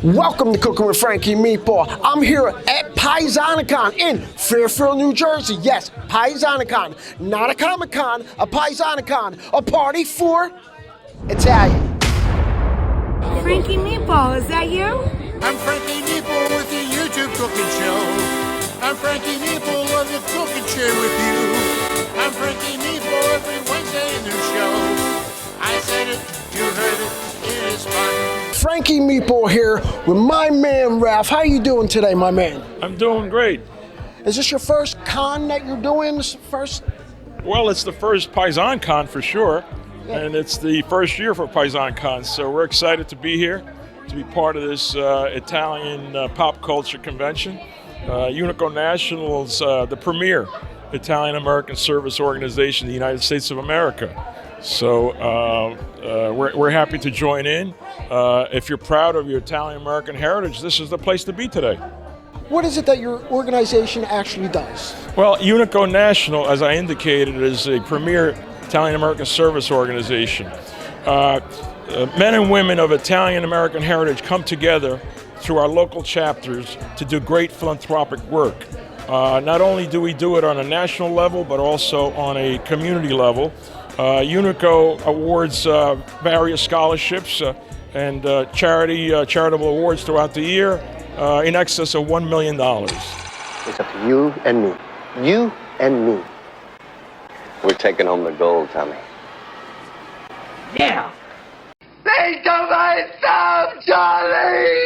Welcome to Cooking with Frankie Meatball. I'm here at Paisan Con in Fairfield, New Jersey. Yes, Paisan Con, not a Comic Con, a Paisan Con, a party for Italian. Frankie Meatball, is that you? I'm Frankie Meatball with the YouTube cooking show. I'm Frankie Meatball on the cooking chair with you. I'm Frankie Meatball every Wednesday in the show. I said it, you heard it, it is fun. Frankie Meatball here with my man Ralph. How you doing today, my man? I'm doing great. Is this your first con that you're doing? First? Well, it's the first Paisan Con for sure, and it's the first year for Paisan Con, so we're excited to be here, to be part of this Italian pop culture convention. Unico National is the premier Italian-American service organization in the United States of America. So we're happy to join in. If you're proud of your Italian-American heritage, this is the place to be today. What is it that your organization actually does? Well, Unico National, as I indicated, is a premier Italian-American service organization. Men and women of Italian-American heritage come together through our local chapters to do great philanthropic work. Not only do we do it on a national level, but also on a community level. Unico awards various scholarships and charitable awards throughout the year in excess of $1 million. It's up to you and me. You and me. We're taking home the gold, Tommy. Yeah! Think of myself, Charlie!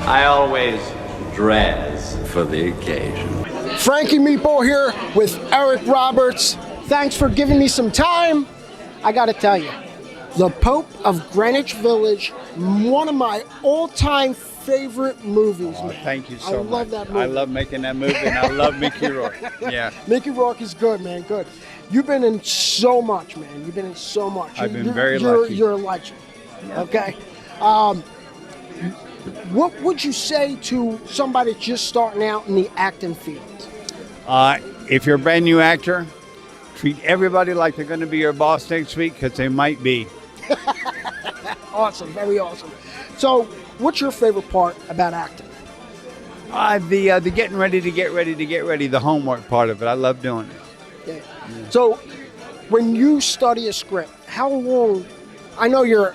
I always dress for the occasion. Frankie Meatball here with Eric Roberts. Thanks for giving me some time. I gotta tell you, The Pope of Greenwich Village, one of my all-time favorite movies, man. Thank you so much. I love that movie. I love making that movie, and I love Mickey Rourke. Yeah. Mickey Rourke is good, man, good. You've been in so much, man. You've been in so much. I've been very lucky. You're a legend, okay? What would you say to somebody just starting out in the acting field? If you're a brand new actor, treat everybody like they're going to be your boss next week, because they might be. Awesome, very awesome. So, what's your favorite part about acting? The getting ready to get ready, the homework part of it. I love doing it. Yeah. So, when you study a script, how long, I know you're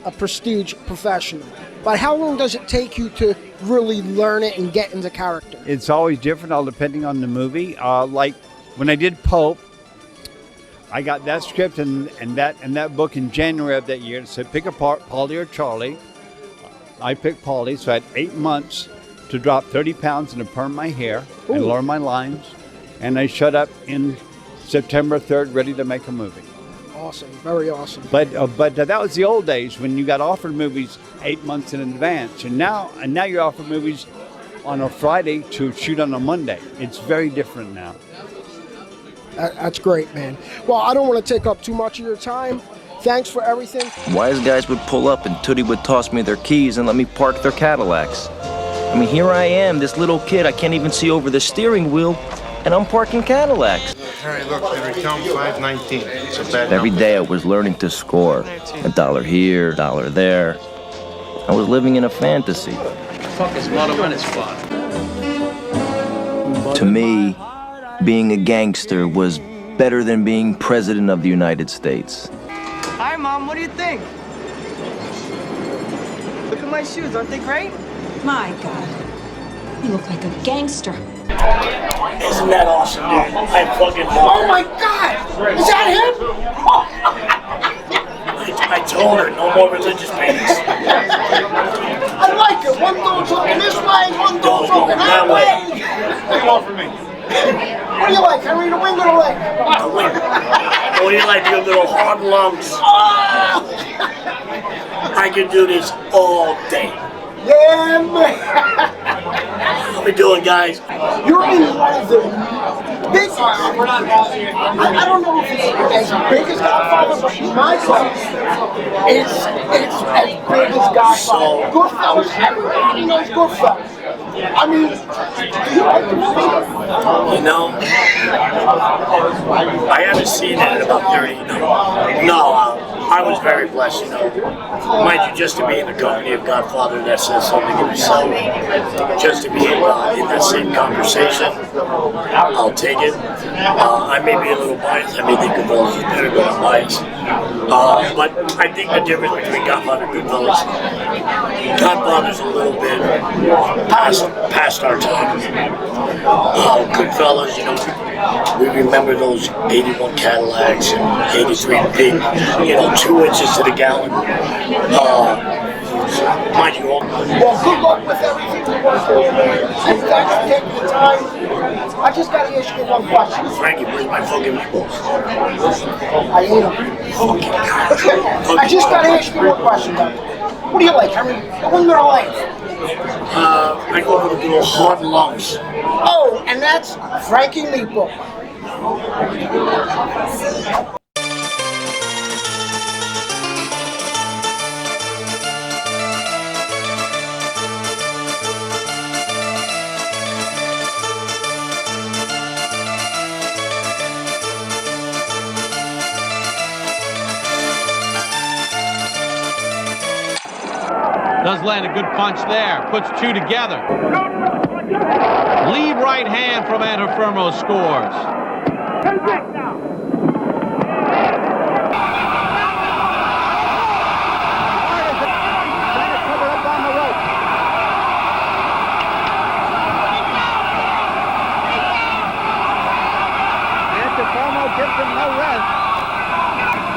a prestige professional, but how long does it take you to really learn it and get into character? It's always different, all depending on the movie. Like when I did Pope, I got that script and that book in January of that year. It said pick apart Paulie or Charlie. I picked Paulie, so I had 8 months to drop 30 pounds and to perm my hair and learn my lines. And I showed up in September 3rd, ready to make a movie. Awesome, very awesome. But that was the old days when you got offered movies 8 months in advance, and now you're offered movies on a Friday to shoot on a Monday. It's very different now. That's great, man. Well, I don't want to take up too much of your time. Thanks for everything. Wise guys would pull up and Tootie would toss me their keys and let me park their Cadillacs. I mean, here I am, this little kid, I can't even see over the steering wheel, and I'm parking Cadillacs. All right, look, Henry, tell him 519. It's a bad Every number. day I was learning to score. $1 here, $1 there. I was living in a fantasy. Fuck is water when it's fun. To me, being a gangster was better than being president of the United States. Hi, Mom. What do you think? Look at my shoes. Aren't they great? My God, you look like a gangster. Isn't that awesome, dude? I fucking love Oh my God! Is that him? I told her, no more religious babies. I like it. One door's open this way, one door's open that way. Come on for me. What do you like, Henry? The wing or the leg? The wing. What do you like, your little hard lungs? Oh! I can do this all day. Yeah, man. How we doing, guys? You're in one of the biggest. I don't know if it's as big as Godfather, but my place, it's as big as Godfather. Goodfellas, everybody knows Goodfellas. I mean, do you like the movie? You know, I haven't seen it in about 30. No, I was very blessed, you know. Mind you, just to be in the company of Godfather, that says something in itself. Just to be in that same conversation, I'll take it. I may be a little biased. I may think Goodfellas is better, but I'm biased. But I think the difference between Godfather and Goodfellas, Godfather's a little bit past our time. Goodfellas, you know, we remember those 81 Cadillacs and 83 big, you know, 2 inches to the gallon. Mind you, Well, good luck with everything you're working on, man. And thanks for taking the time. I just got to ask you one question. Frankie, where's my fucking meatballs? I ate them. I just got to ask you one question, though. What do you like? I mean, what are you going to like? I go for the good old hard lungs. Oh, and that's Frankie Meatball. Does land a good punch there. Puts 2 together. Lead right hand from Antifermo scores. Antifermo gives him no rest.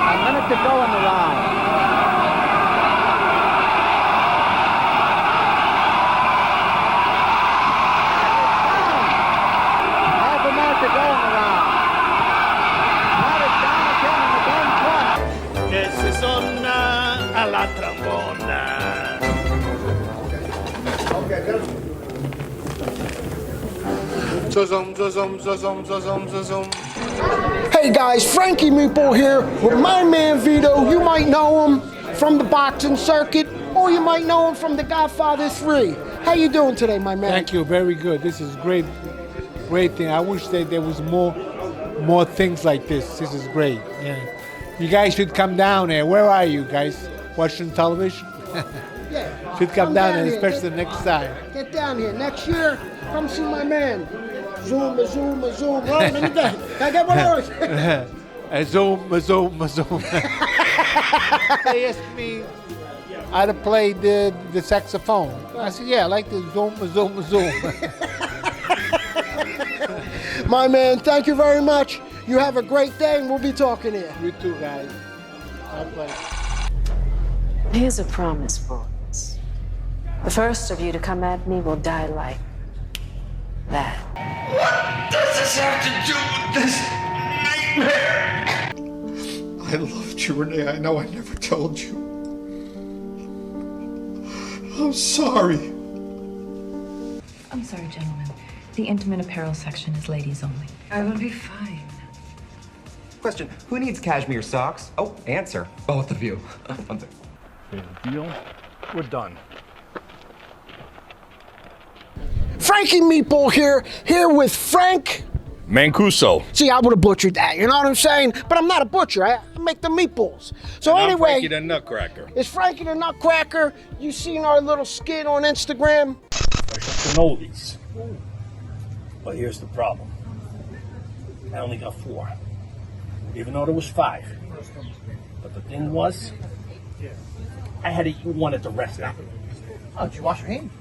A minute to go in the round. To go in the round. Now it's down again in the game front. Que se sonna a la trombona. Hey guys, Frankie Meatball here with my man Veto. You might know him from the boxing circuit, or you might know him from The Godfather 3. How you doing today, my man? Thank you, very good. This is great thing. I wish that there was more things like this. This is great. Yeah. You guys should come down here. Where are you guys? Watching television? Yeah. Should come down here, especially the next time. Get down here. Next year, come see my man. Zoom. Oh, let me get. Can I get one of those? Zoom. They asked me how to play the saxophone. I said, yeah, I like the zoom. My man, thank you very much. You have a great day, and we'll be talking here. You too, guys. God bless. Here's a promise, boys. The first of you to come at me will die like that. What does this have to do with this nightmare? I loved you, Renee. I know I never told you. I'm sorry. I'm sorry, gentlemen. The intimate apparel section is ladies only. I will be fine. Question, who needs cashmere socks? Oh, answer, both of you. Deal? We're done. Frankie Meatball here with Frank Mancuso. See, I would have butchered that, you know what I'm saying? But I'm not a butcher, I make the meatballs. So and anyway, Frankie the Nutcracker. It's Frankie the Nutcracker. You seen our little skit on Instagram? Cannolis. But here's the problem. I only got 4. Even though there was 5. But the thing was, I had to eat one at the restaurant. Oh, did you wash your hands?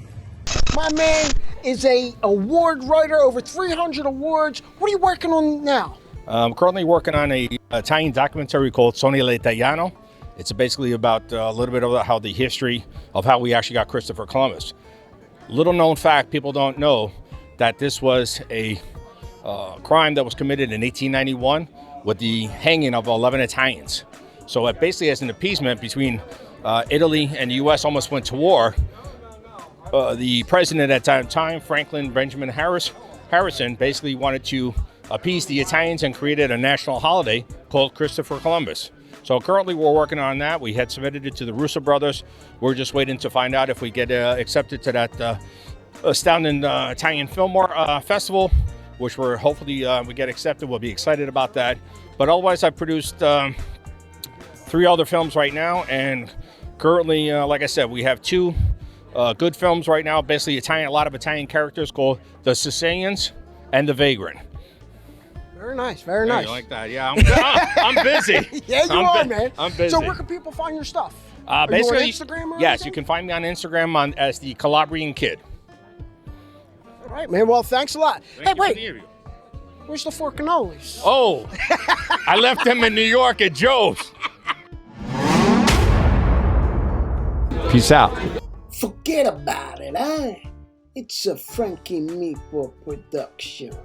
My man is a award writer, over 300 awards. What are you working on now? I'm currently working on a Italian documentary called Sogno l'Italiano. It's basically about a little bit about how the history of how we actually got Christopher Columbus. Little known fact, people don't know that this was a crime that was committed in 1891 with the hanging of 11 Italians. So it basically as an appeasement between Italy and the U.S. almost went to war. The president at that time, Franklin Benjamin Harrison, basically wanted to appease the Italians and created a national holiday called Christopher Columbus. So currently we're working on that. We had submitted it to the Russo brothers. We're just waiting to find out if we get accepted to that astounding Italian Film Festival. which we're hopefully we get accepted. We'll be excited about that. But otherwise, I've produced 3 other films right now, and currently, like I said, we have 2 good films right now. Basically, a lot of Italian characters called the Sicilians and the Vagrant. Very nice, very nice. You like that? Yeah, I'm busy. Yeah, you are, man. I'm busy. So where can people find your stuff? Basically, are you on Instagram or yes, anything? you can find me on Instagram as the Calabrian Kid. All right, man. Well, thanks a lot. Thank you for the interview. Where's the 4 cannolis? Oh, I left them in New York at Joe's. Peace out. Forget about it, huh? It's a Frankie Meatball production.